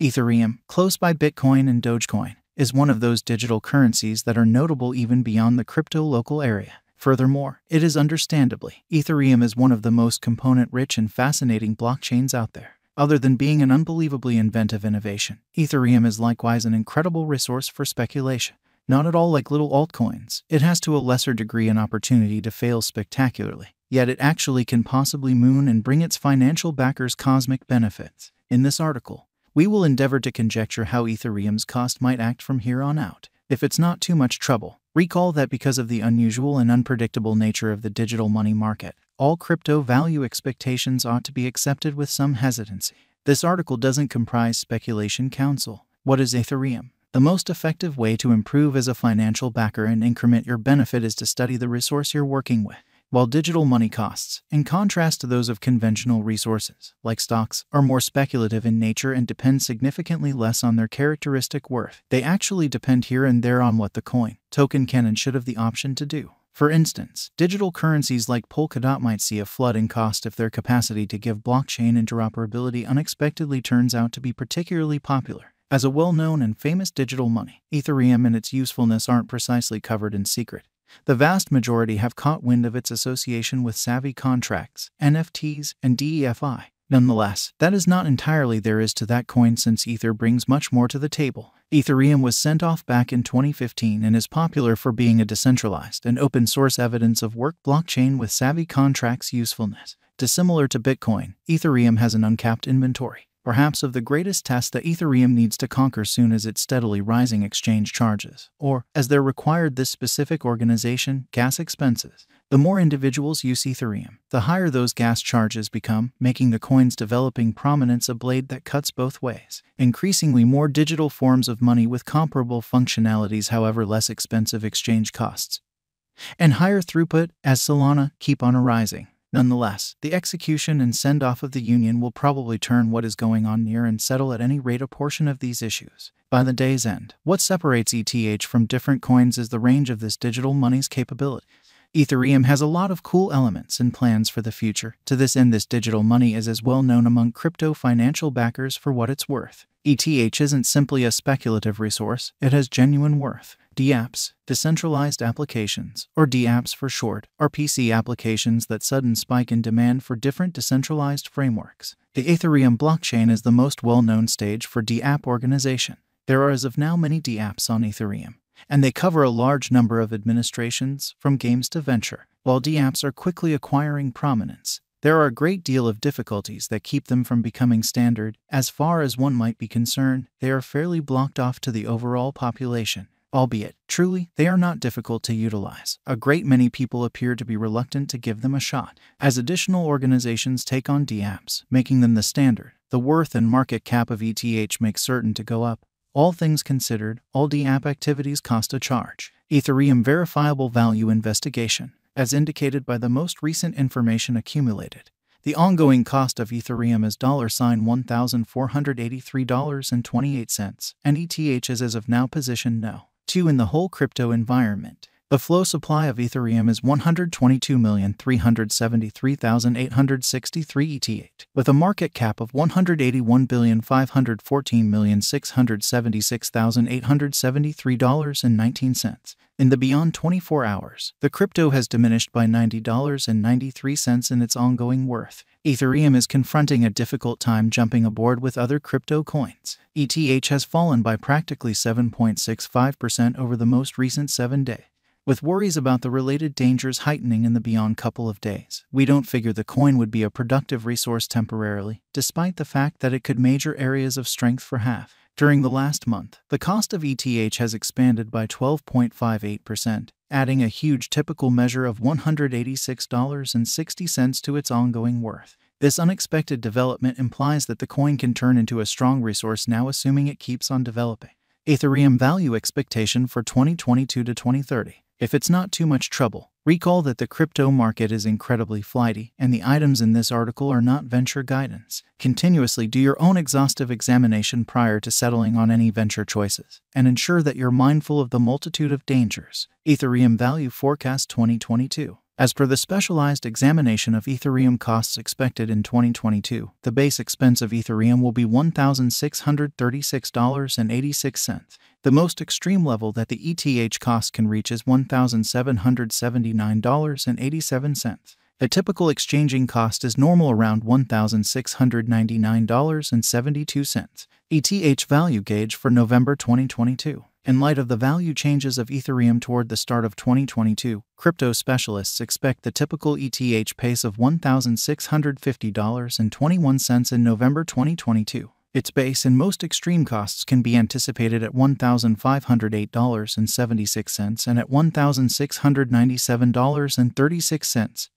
Ethereum, close by Bitcoin and Dogecoin, is one of those digital currencies that are notable even beyond the crypto local area. Furthermore, it is understandably, Ethereum is one of the most component-rich and fascinating blockchains out there. Other than being an unbelievably inventive innovation, Ethereum is likewise an incredible resource for speculation. Not at all like little altcoins, it has to a lesser degree an opportunity to fail spectacularly. Yet it actually can possibly moon and bring its financial backers cosmic benefits. In this article, we will endeavor to conjecture how Ethereum's cost might act from here on out. If it's not too much trouble, recall that because of the unusual and unpredictable nature of the digital money market, all crypto value expectations ought to be accepted with some hesitancy. This article doesn't comprise speculation counsel. What is Ethereum? The most effective way to improve as a financial backer and increment your benefit is to study the resource you're working with. While digital money costs, in contrast to those of conventional resources, like stocks, are more speculative in nature and depend significantly less on their characteristic worth, they actually depend here and there on what the coin, token can and should have the option to do. For instance, digital currencies like Polkadot might see a flood in cost if their capacity to give blockchain interoperability unexpectedly turns out to be particularly popular. As a well-known and famous digital money, Ethereum and its usefulness aren't precisely covered in secret. The vast majority have caught wind of its association with savvy contracts, NFTs, and DeFi. Nonetheless, that is not entirely there is to that coin, since Ether brings much more to the table. Ethereum was sent off back in 2015 and is popular for being a decentralized and open-source evidence of work blockchain with savvy contracts usefulness. Dissimilar to Bitcoin, Ethereum has an uncapped inventory, perhaps of the greatest test that Ethereum needs to conquer soon as its steadily rising exchange charges, or, as they're required this specific organization, gas expenses. The more individuals use Ethereum, the higher those gas charges become, making the coin's developing prominence a blade that cuts both ways. Increasingly more digital forms of money with comparable functionalities, however less expensive exchange costs, and higher throughput, as Solana, keep on arising. Nonetheless, the execution and send-off of the union will probably turn what is going on near and settle at any rate a portion of these issues. By the day's end, what separates ETH from different coins is the range of this digital money's capabilities. Ethereum has a lot of cool elements and plans for the future. To this end, this digital money is as well known among crypto financial backers for what it's worth. ETH isn't simply a speculative resource, it has genuine worth. dApps, decentralized applications, or dApps for short, are PC applications that sudden spike in demand for different decentralized frameworks. The Ethereum blockchain is the most well-known stage for dApp organization. There are as of now many dApps on Ethereum, and they cover a large number of administrations, from games to venture. While dApps are quickly acquiring prominence, there are a great deal of difficulties that keep them from becoming standard. As far as one might be concerned, they are fairly blocked off to the overall population. Albeit, truly, they are not difficult to utilize. A great many people appear to be reluctant to give them a shot. As additional organizations take on dApps, making them the standard, the worth and market cap of ETH makes certain to go up. All things considered, all dApp activities cost a charge. Ethereum Verifiable Value Investigation, as indicated by the most recent information accumulated. The ongoing cost of Ethereum is $1,483.28, and ETH is as of now positioned No. 2 in the whole crypto environment. The flow supply of Ethereum is 122,373,863 ETH, with a market cap of 181,514,676,873.19. In the beyond 24 hours, the crypto has diminished by $90.93 in its ongoing worth. Ethereum is confronting a difficult time jumping aboard with other crypto coins. ETH has fallen by practically 7.65% over the most recent 7 days. With worries about the related dangers heightening in the beyond couple of days, we don't figure the coin would be a productive resource temporarily, despite the fact that it could major areas of strength for half. During the last month, the cost of ETH has expanded by 12.58%, adding a huge typical measure of $186.60 to its ongoing worth. This unexpected development implies that the coin can turn into a strong resource now, assuming it keeps on developing. Ethereum value expectation for 2022 to 2030. If it's not too much trouble, recall that the crypto market is incredibly flighty, and the items in this article are not venture guidance. Continuously do your own exhaustive examination prior to settling on any venture choices, and ensure that you're mindful of the multitude of dangers. Ethereum Value Forecast 2022. As per the specialized examination of Ethereum costs expected in 2022, the base expense of Ethereum will be $1,636.86. The most extreme level that the ETH cost can reach is $1,779.87. The typical exchanging cost is normal around $1,699.72. ETH value gauge for November 2022. In light of the value changes of Ethereum toward the start of 2022, crypto specialists expect the typical ETH pace of $1,650.21 in November 2022. Its base and most extreme costs can be anticipated at $1,508.76 and at $1,697.36.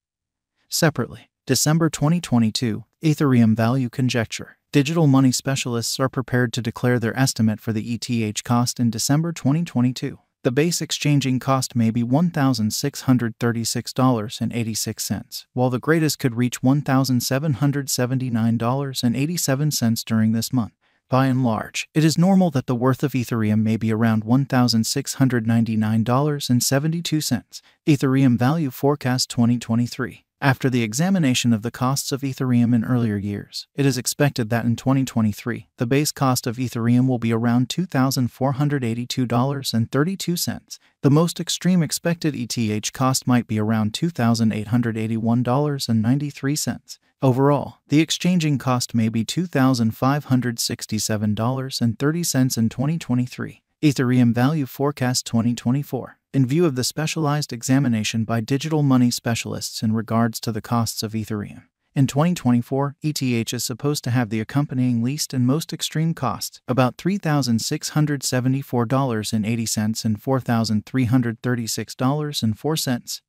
Separately, December 2022, Ethereum value conjecture. Digital money specialists are prepared to declare their estimate for the ETH cost in December 2022. The base exchanging cost may be $1,636.86, while the greatest could reach $1,779.87 during this month. By and large, it is normal that the worth of Ethereum may be around $1,699.72. Ethereum value forecast 2023. After the examination of the costs of Ethereum in earlier years, it is expected that in 2023, the base cost of Ethereum will be around $2,482.32. The most extreme expected ETH cost might be around $2,881.93. Overall, the exchanging cost may be $2,567.30 in 2023. Ethereum value forecast 2024. In view of the specialized examination by digital money specialists in regards to the costs of Ethereum, in 2024, ETH is supposed to have the accompanying least and most extreme costs, about $3,674.80 and $4,336.04.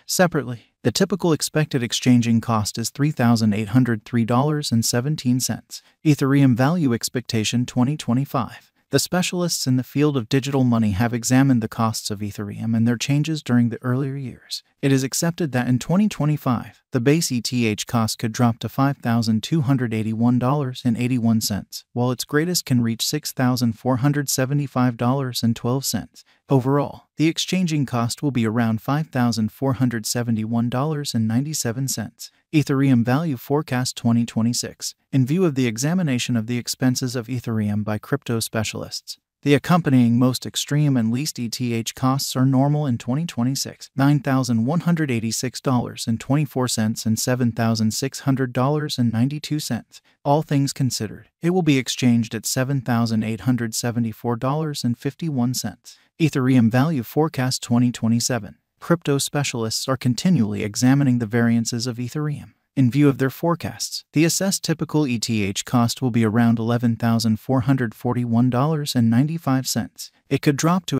Separately, the typical expected exchanging cost is $3,803.17. Ethereum value expectation 2025. The specialists in the field of digital money have examined the costs of Ethereum and their changes during the earlier years. It is accepted that in 2025, the base ETH cost could drop to $5,281.81, while its greatest can reach $6,475.12. Overall, the exchanging cost will be around $5,471.97. Ethereum value forecast 2026. In view of the examination of the expenses of Ethereum by crypto specialists, the accompanying most extreme and least ETH costs are normal in 2026, $9,186.24 and $7,600.92. All things considered, it will be exchanged at $7,874.51. Ethereum value forecast 2027. Crypto specialists are continually examining the variances of Ethereum. In view of their forecasts, the assessed typical ETH cost will be around $11,441.95. It could drop to